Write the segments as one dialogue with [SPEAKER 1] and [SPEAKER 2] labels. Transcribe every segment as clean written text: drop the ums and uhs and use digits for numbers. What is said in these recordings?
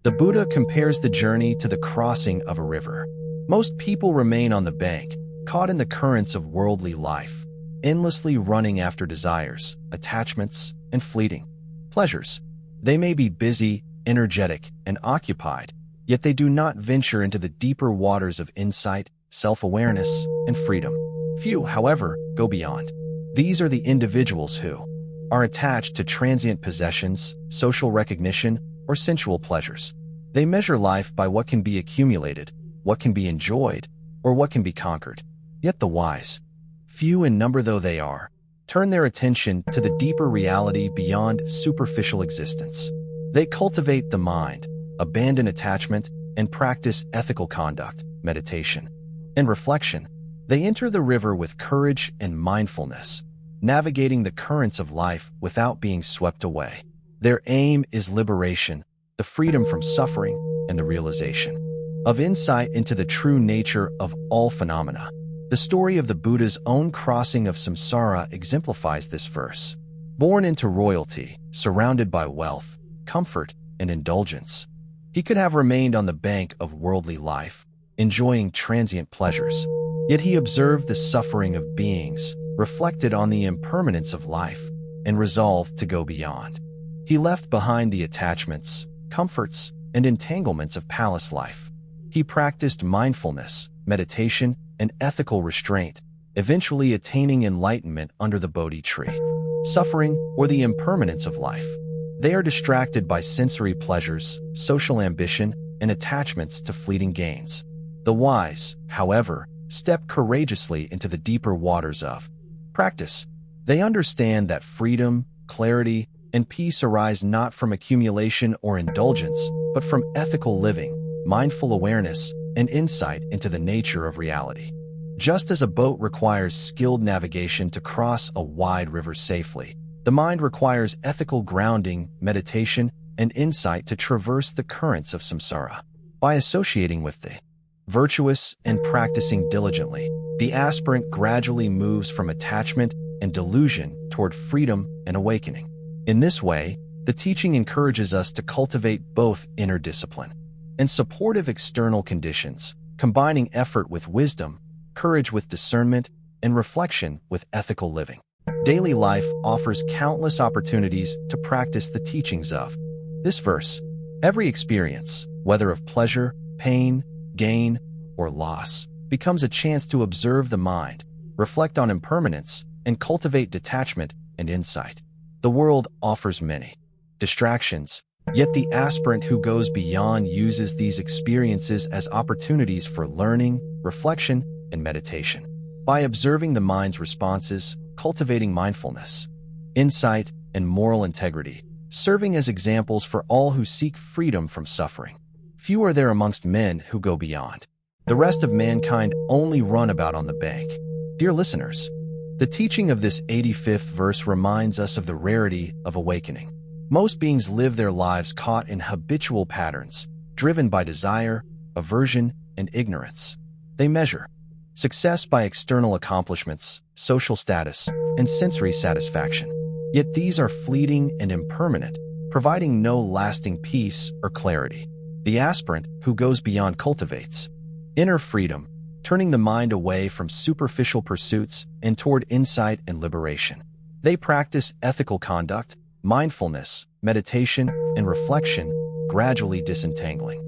[SPEAKER 1] The Buddha compares the journey to the crossing of a river. Most people remain on the bank, caught in the currents of worldly life, endlessly running after desires, attachments, and fleeting pleasures. They may be busy, energetic, and occupied, yet they do not venture into the deeper waters of insight, self-awareness, and freedom. Few, however, go beyond. These are the individuals who are attached to transient possessions, social recognition, or sensual pleasures. They measure life by what can be accumulated, what can be enjoyed, or what can be conquered. Yet the wise, few in number though they are, turn their attention to the deeper reality beyond superficial existence. They cultivate the mind, abandon attachment, and practice ethical conduct, meditation, and reflection. They enter the river with courage and mindfulness, navigating the currents of life without being swept away. Their aim is liberation, the freedom from suffering, and the realization of insight into the true nature of all phenomena. The story of the Buddha's own crossing of samsara exemplifies this verse. Born into royalty, surrounded by wealth, comfort, and indulgence, he could have remained on the bank of worldly life, enjoying transient pleasures. Yet he observed the suffering of beings, reflected on the impermanence of life, and resolved to go beyond. He left behind the attachments, comforts, and entanglements of palace life. He practiced mindfulness, meditation, and ethical restraint, eventually attaining enlightenment under the Bodhi tree. Suffering, or the impermanence of life. They are distracted by sensory pleasures, social ambition, and attachments to fleeting gains. The wise, however, step courageously into the deeper waters of practice. They understand that freedom, clarity, and peace arise not from accumulation or indulgence, but from ethical living, mindful awareness, and insight into the nature of reality. Just as a boat requires skilled navigation to cross a wide river safely, the mind requires ethical grounding, meditation, and insight to traverse the currents of samsara. By associating with the virtuous and practicing diligently, the aspirant gradually moves from attachment and delusion toward freedom and awakening. In this way, the teaching encourages us to cultivate both inner discipline and supportive external conditions, combining effort with wisdom, courage with discernment, and reflection with ethical living. Daily life offers countless opportunities to practice the teachings of this verse. Every experience, whether of pleasure, pain, gain, or loss, becomes a chance to observe the mind, reflect on impermanence, and cultivate detachment and insight. The world offers many distractions, yet the aspirant who goes beyond uses these experiences as opportunities for learning, reflection, and meditation. By observing the mind's responses, cultivating mindfulness, insight, and moral integrity, serving as examples for all who seek freedom from suffering. Few are there amongst men who go beyond. The rest of mankind only run about on the bank. Dear listeners, the teaching of this 85th verse reminds us of the rarity of awakening. Most beings live their lives caught in habitual patterns, driven by desire, aversion, and ignorance. They measure success by external accomplishments, social status, and sensory satisfaction. Yet these are fleeting and impermanent, providing no lasting peace or clarity. The aspirant who goes beyond cultivates inner freedom, turning the mind away from superficial pursuits and toward insight and liberation. They practice ethical conduct, mindfulness, meditation, and reflection, gradually disentangling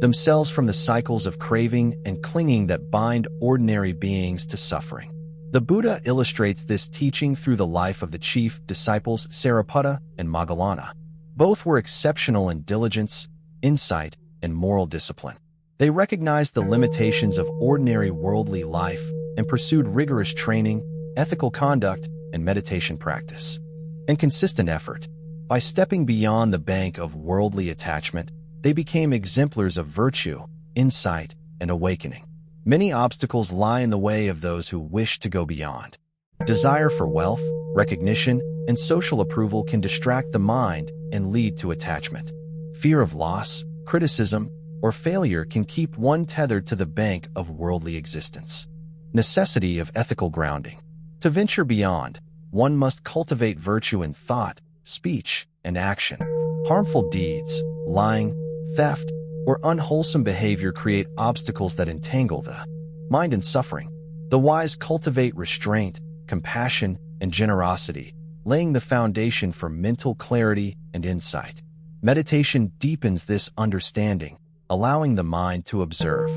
[SPEAKER 1] themselves from the cycles of craving and clinging that bind ordinary beings to suffering. The Buddha illustrates this teaching through the life of the chief disciples Sariputta and Moggallana. Both were exceptional in diligence, insight, and moral discipline. They recognized the limitations of ordinary worldly life and pursued rigorous training, ethical conduct, and meditation practice, and consistent effort. By stepping beyond the bank of worldly attachment, they became exemplars of virtue, insight, and awakening. Many obstacles lie in the way of those who wish to go beyond. Desire for wealth, recognition, and social approval can distract the mind and lead to attachment. Fear of loss, criticism, or failure can keep one tethered to the bank of worldly existence. Necessity of ethical grounding. To venture beyond, one must cultivate virtue in thought, speech, and action. Harmful deeds, lying, theft, or unwholesome behavior create obstacles that entangle the mind in suffering. The wise cultivate restraint, compassion, and generosity, laying the foundation for mental clarity and insight. Meditation deepens this understanding, allowing the mind to observe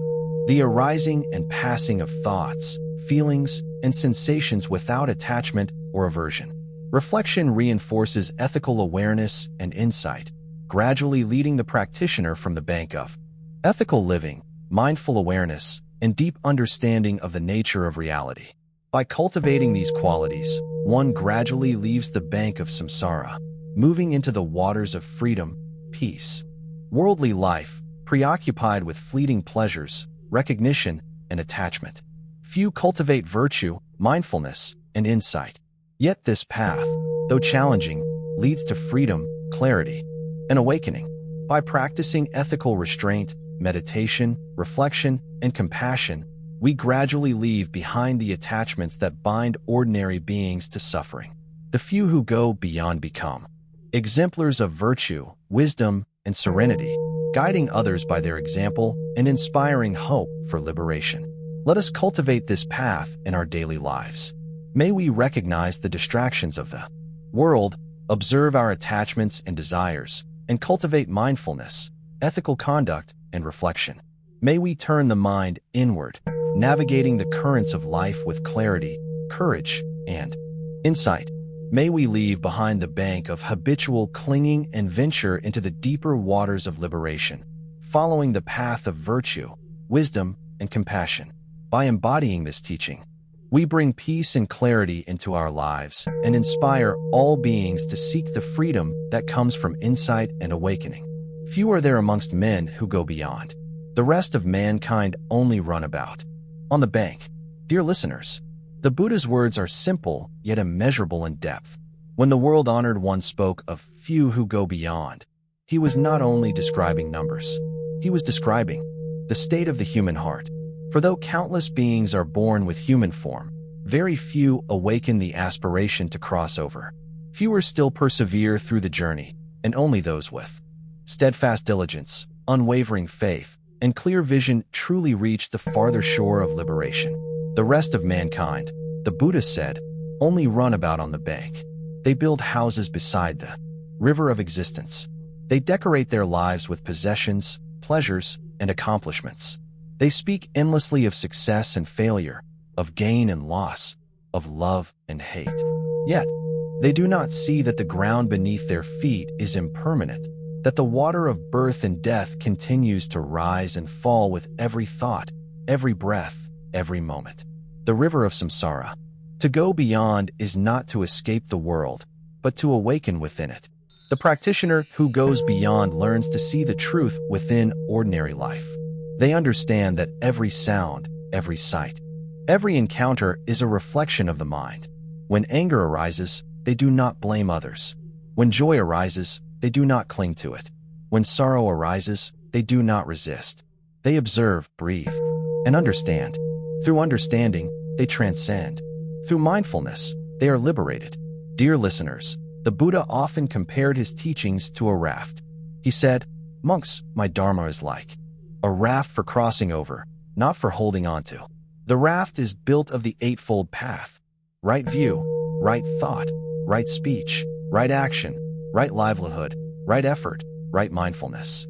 [SPEAKER 1] the arising and passing of thoughts, feelings, and sensations without attachment or aversion. Reflection reinforces ethical awareness and insight, gradually leading the practitioner from the bank of ethical living, mindful awareness, and deep understanding of the nature of reality. By cultivating these qualities, one gradually leaves the bank of samsara, moving into the waters of freedom, peace. Worldly life, preoccupied with fleeting pleasures, recognition, and attachment. Few cultivate virtue, mindfulness, and insight. Yet this path, though challenging, leads to freedom, clarity, and awakening. By practicing ethical restraint, meditation, reflection, and compassion, we gradually leave behind the attachments that bind ordinary beings to suffering. The few who go beyond become exemplars of virtue, wisdom, and serenity, guiding others by their example and inspiring hope for liberation. Let us cultivate this path in our daily lives. May we recognize the distractions of the world, observe our attachments and desires, and cultivate mindfulness, ethical conduct, and reflection. May we turn the mind inward, navigating the currents of life with clarity, courage, and insight. May we leave behind the bank of habitual clinging and venture into the deeper waters of liberation, following the path of virtue, wisdom, and compassion. By embodying this teaching, we bring peace and clarity into our lives and inspire all beings to seek the freedom that comes from insight and awakening. Few are there amongst men who go beyond. The rest of mankind only run about on the bank. Dear listeners, the Buddha's words are simple yet immeasurable in depth. When the world-honored one spoke of few who go beyond, he was not only describing numbers, he was describing the state of the human heart. For though countless beings are born with human form, very few awaken the aspiration to cross over. Fewer still persevere through the journey, and only those with steadfast diligence, unwavering faith, and clear vision truly reach the farther shore of liberation. The rest of mankind, the Buddha said, only run about on the bank. They build houses beside the river of existence. They decorate their lives with possessions, pleasures, and accomplishments. They speak endlessly of success and failure, of gain and loss, of love and hate. Yet, they do not see that the ground beneath their feet is impermanent, that the water of birth and death continues to rise and fall with every thought, every breath, every moment. The river of samsara. To go beyond is not to escape the world, but to awaken within it. The practitioner who goes beyond learns to see the truth within ordinary life. They understand that every sound, every sight, every encounter is a reflection of the mind. When anger arises, they do not blame others. When joy arises, they do not cling to it. When sorrow arises, they do not resist. They observe, breathe, and understand. Through understanding, they transcend. Through mindfulness, they are liberated. Dear listeners, the Buddha often compared his teachings to a raft. He said, "Monks, my Dharma is like a raft for crossing over, not for holding on to. The raft is built of the Eightfold Path: right view, right thought, right speech, right action, right livelihood, right effort, right mindfulness,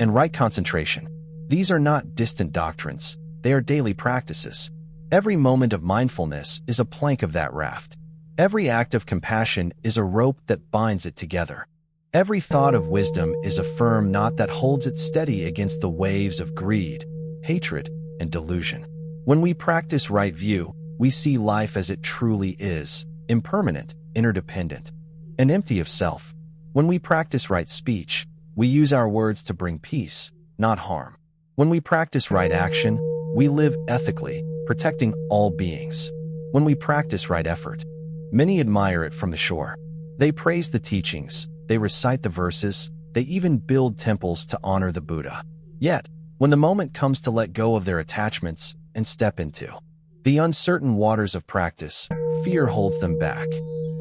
[SPEAKER 1] and right concentration. These are not distant doctrines, they are daily practices. Every moment of mindfulness is a plank of that raft. Every act of compassion is a rope that binds it together. Every thought of wisdom is a firm knot that holds it steady against the waves of greed, hatred, and delusion. When we practice right view, we see life as it truly is, impermanent, interdependent, and empty of self. When we practice right speech, we use our words to bring peace, not harm. When we practice right action, we live ethically, protecting all beings. When we practice right effort, many admire it from the shore. They praise the teachings, they recite the verses, they even build temples to honor the Buddha. Yet, when the moment comes to let go of their attachments and step into the uncertain waters of practice, fear holds them back.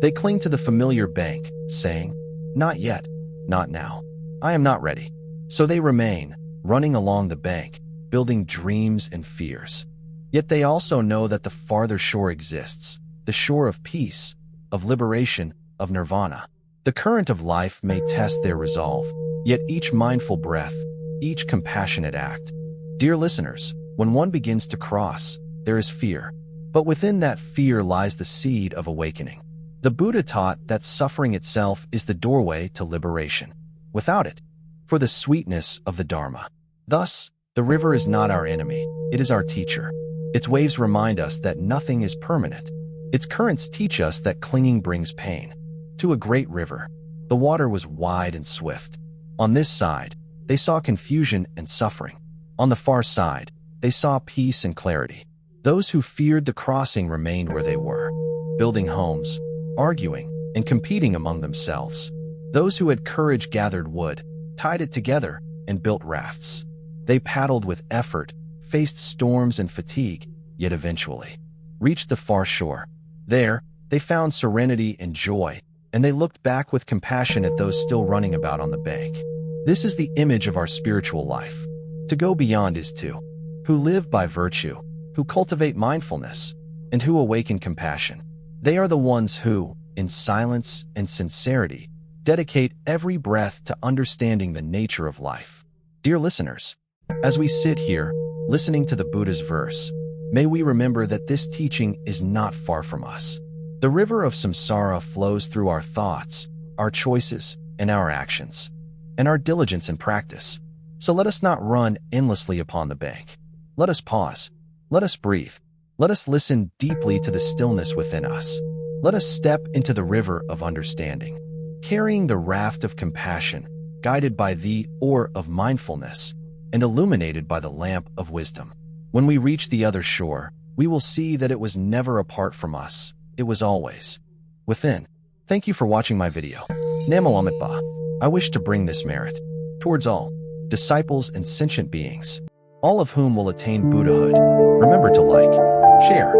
[SPEAKER 1] They cling to the familiar bank, saying, "Not yet, not now. I am not ready." So they remain, running along the bank, building dreams and fears. Yet they also know that the farther shore exists, the shore of peace, of liberation, of nirvana. The current of life may test their resolve, yet each mindful breath, each compassionate act. Dear listeners, when one begins to cross, there is fear. But within that fear lies the seed of awakening. The Buddha taught that suffering itself is the doorway to liberation. Without it, for the sweetness of the Dharma. Thus, the river is not our enemy, it is our teacher. Its waves remind us that nothing is permanent. Its currents teach us that clinging brings pain. To a great river, the water was wide and swift. On this side, they saw confusion and suffering. On the far side, they saw peace and clarity. Those who feared the crossing remained where they were, building homes, arguing, and competing among themselves. Those who had courage gathered wood, tied it together, and built rafts. They paddled with effort, faced storms and fatigue, yet eventually reached the far shore. There, they found serenity and joy, and they looked back with compassion at those still running about on the bank. This is the image of our spiritual life. To go beyond is to who live by virtue, who cultivate mindfulness, and who awaken compassion. They are the ones who, in silence and sincerity, dedicate every breath to understanding the nature of life. Dear listeners, as we sit here, listening to the Buddha's verse, may we remember that this teaching is not far from us. The river of samsara flows through our thoughts, our choices, and our actions, and our diligence and practice. So let us not run endlessly upon the bank. Let us pause. Let us breathe. Let us listen deeply to the stillness within us. Let us step into the river of understanding, carrying the raft of compassion, guided by the oar of mindfulness, and illuminated by the lamp of wisdom. When we reach the other shore, we will see that it was never apart from us. It was always within. Thank you for watching my video. Namo Amitabha. I wish to bring this merit towards all disciples and sentient beings, all of whom will attain Buddhahood. Remember to like, share,